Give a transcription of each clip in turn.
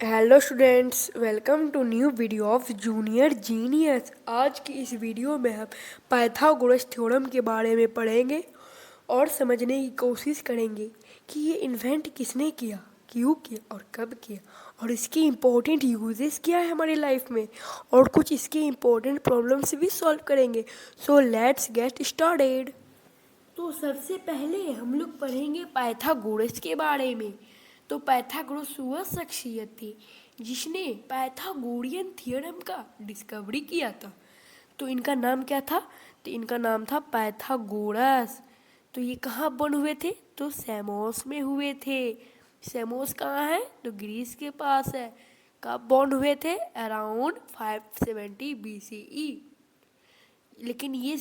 Hello students, welcome to new video of junior genius. आज की इस वीडियो में हम पाइथागोरस थ्योरम के बारे में पढ़ेंगे और समझने की कोशिश करेंगे कि ये इन्वेंट किसने किया, क्यों किया और कब किया, और इसके इम्पोर्टेंट यूजेस क्या है हमारी लाइफ में, और कुछ इसके इम्पोर्टेंट प्रॉब्लम्स भी सॉल्व करेंगे। So let's get started. तो सबसे पहले हम लोग पढ़ेंगे पाइथागोरस के बारे में। तो पाइथागोरस वह शख्सियत थी जिसने पाइथागोरियन थ्योरम का डिस्कवरी किया था। तो इनका नाम क्या था? तो इनका नाम था पाइथागोरस। तो ये कहाँ बन हुए थे? तो सैमोस में हुए थे। सैमोस कहाँ है? तो ग्रीस के पास है। कब बॉर्न हुए थे? Around 570 BCE। लेकिन ये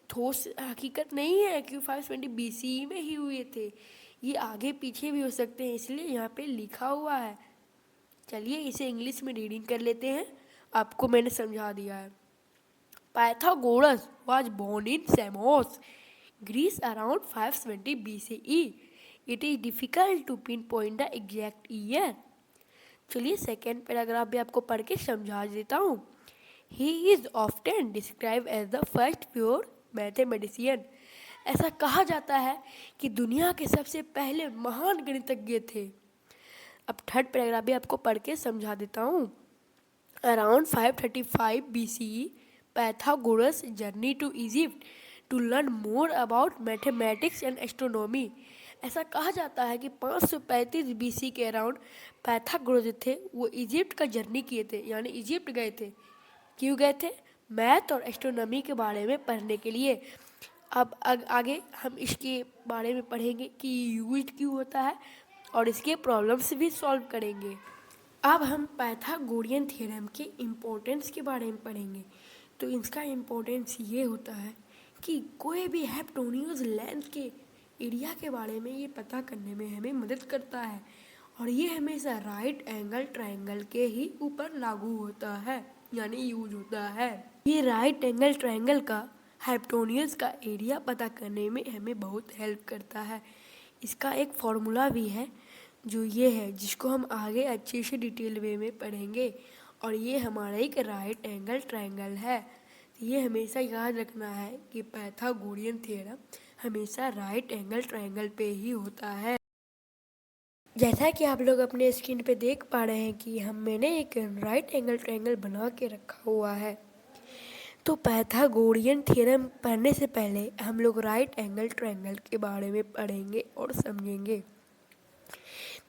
ठोस हकीकत नहीं है कि 520 BCE में ही हुए थे। ये आगे पीछे भी हो सकते हैं, इसलिए यहाँ पे लिखा हुआ है। चलिए इसे इंग्लिश में रीडिंग कर लेते हैं। आपको मैंने समझा दिया है। Pythagoras was born in Samos, Greece around 570 BCE. It is difficult to pinpoint the exact year. चलिए सेकेंड पैराग्राफ भी आपको पढ़ के समझा देता हूँ। He is often described as the first pure mathematician. ऐसा कहा जाता है कि दुनिया के सबसे पहले महान गणितज्ञ थे। अब थर्ड पैराग्राफ भी आपको पढ़ के समझा देता हूँ। Around 535 BCE, Pythagoras journey to Egypt to learn more about mathematics and astronomy. ऐसा कहा जाता है कि 535 BC के अराउंड पाइथागोरस जो थे वो इजिप्ट का जर्नी किए थे, यानी इजिप्ट गए थे। क्यों गए थे? मैथ और एस्ट्रोनॉमी के बारे में पढ़ने के लिए। अब आगे हम इसके बारे में पढ़ेंगे कि यूज क्यों होता है और इसके प्रॉब्लम्स भी सॉल्व करेंगे। अब हम पाइथागोरियन थ्योरम के इम्पोर्टेंस के बारे में पढ़ेंगे। तो इसका इम्पोर्टेंस ये होता है कि कोई भी हाइपोटेन्यूज लेंथ के एरिया के बारे में ये पता करने में हमें मदद करता है, और ये हमेशा राइट एंगल ट्रायंगल के ही ऊपर लागू होता है, यानी यूज होता है। ये राइट एंगल ट्रायंगल का हाइपोटेन्यूज का एरिया पता करने में हमें बहुत हेल्प करता है। इसका एक फॉर्मूला भी है जो ये है, जिसको हम आगे अच्छे से डिटेल वे में पढ़ेंगे। और ये हमारा एक राइट एंगल ट्रायंगल है। ये हमेशा याद रखना है कि पाइथागोरियन थ्योरम हमेशा राइट एंगल ट्रायंगल पे ही होता है। जैसा कि आप लोग अपने स्क्रीन पे देख पा रहे हैं कि मैंने एक राइट एंगल ट्रायंगल बना के रखा हुआ है। तो पाइथागोरियन थ्योरम पढ़ने से पहले हम लोग राइट एंगल ट्रायंगल के बारे में पढ़ेंगे और समझेंगे।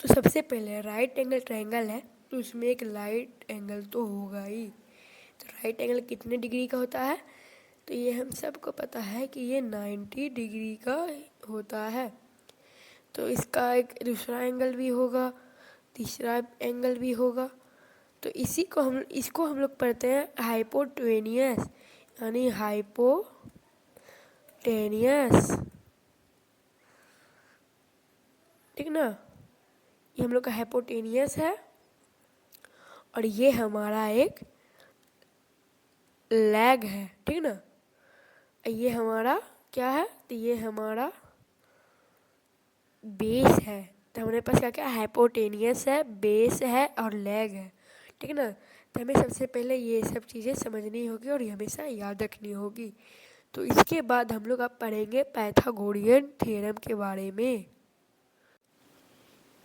तो सबसे पहले राइट एंगल ट्रायंगल है, तो उसमें एक राइट एंगल तो होगा ही। तो राइट एंगल कितने डिग्री का होता है? तो ये हम सबको पता है कि ये 90 डिग्री का होता है। तो इसका एक दूसरा एंगल भी होगा, तीसरा एंगल भी होगा। तो इसको हम लोग पढ़ते हैं हाइपोटेनियस, यानी हाइपोटेनियस, ठीक ना। ये हम लोग का हाइपोटेनियस है, और ये हमारा एक लैग है, ठीक ना। ये हमारा क्या है? तो ये हमारा बेस है। तो हमारे पास क्या क्या हाइपोटेनियस है, बेस है और लैग है, ठीक ना। तो हमें सबसे पहले ये सब चीज़ें समझनी होगी और ये हमेशा याद रखनी होगी। तो इसके बाद हम लोग अब पढ़ेंगे पाइथागोरियन थ्योरम के बारे में।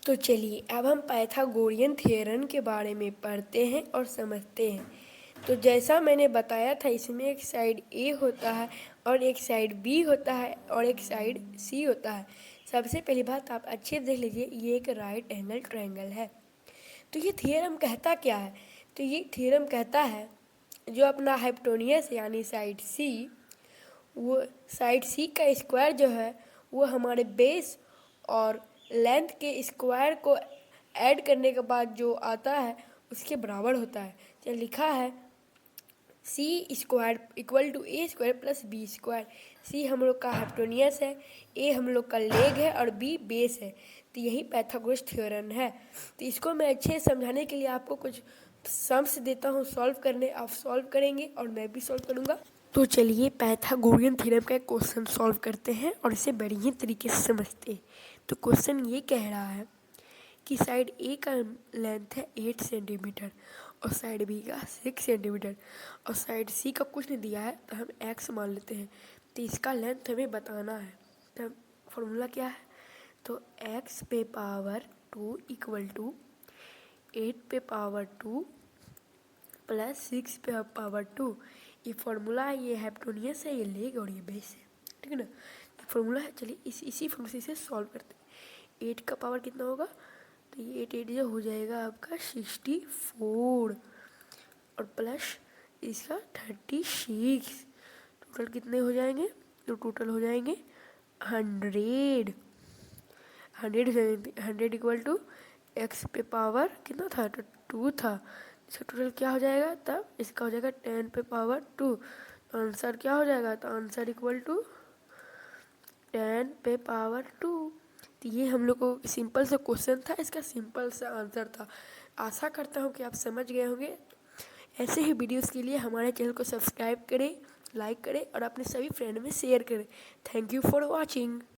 तो चलिए अब हम पाइथागोरियन थ्योरम के बारे में पढ़ते हैं और समझते हैं। तो जैसा मैंने बताया था, इसमें एक साइड ए होता है और एक साइड बी होता है और एक साइड सी होता है। सबसे पहली बात आप अच्छे से देख लीजिए, ये एक राइट एंगल ट्रायंगल है। तो ये थ्योरम कहता क्या है? तो ये थ्योरम कहता है जो अपना हाइपोटेन्यूस यानी साइड सी, वो साइड सी का स्क्वायर जो है वो हमारे बेस और लेंथ के स्क्वायर को ऐड करने के बाद जो आता है उसके बराबर होता है। तो लिखा है C square equal to A square plus B square. C हम लोग का हाइपोटेन्यूस है, ए हम लोग का लेग है और बी बेस है। तो यही पाइथागोरस थ्योरम है। तो इसको मैं अच्छे से समझाने के लिए आपको कुछ सम्स देता हूँ सॉल्व करने, आप सॉल्व करेंगे और मैं भी सॉल्व करूँगा। तो चलिए पाइथागोरियन थ्योरम का एक क्वेश्चन सॉल्व करते हैं और इसे बढ़िया तरीके से समझते हैं। तो क्वेश्चन ये कह रहा है कि साइड ए का लेंथ है 8 सेंटीमीटर और साइड बी का 6 सेंटीमीटर और साइड सी का कुछ नहीं दिया है तो हम एक्स मान लेते हैं। तो इसका लेंथ हमें बताना है। तो फॉर्मूला क्या है? तो एक्स पे पावर 2 इक्वल टू 8 पे पावर 2 प्लस 6 पे पावर 2। ये फॉर्मूला है, ये हेप्टोनियस है, ये लेग और ये बेस है, ठीक है ना। फॉर्मूला है। चलिए इसी फॉर्मूला से इसे सॉल्व करते हैं। 8 का पावर कितना होगा? तो ये 8 जो हो जाएगा आपका 64 और प्लस इसका 36। टोटल कितने हो जाएंगे? तो टोटल हो जाएंगे 100। 100 इक्वल टू एक्स पे पावर कितना था? तो 2 था। इसका टोटल क्या हो जाएगा? तब इसका हो जाएगा 10 पे पावर 2। तो आंसर क्या हो जाएगा? तो आंसर इक्वल टू 10 पे पावर 2। तो ये हम लोग को सिंपल सा क्वेश्चन था, इसका सिंपल सा आंसर था। आशा करता हूँ कि आप समझ गए होंगे। ऐसे ही वीडियोस के लिए हमारे चैनल को सब्सक्राइब करें, लाइक करें और अपने सभी फ्रेंड में शेयर करें। Thank you for watching.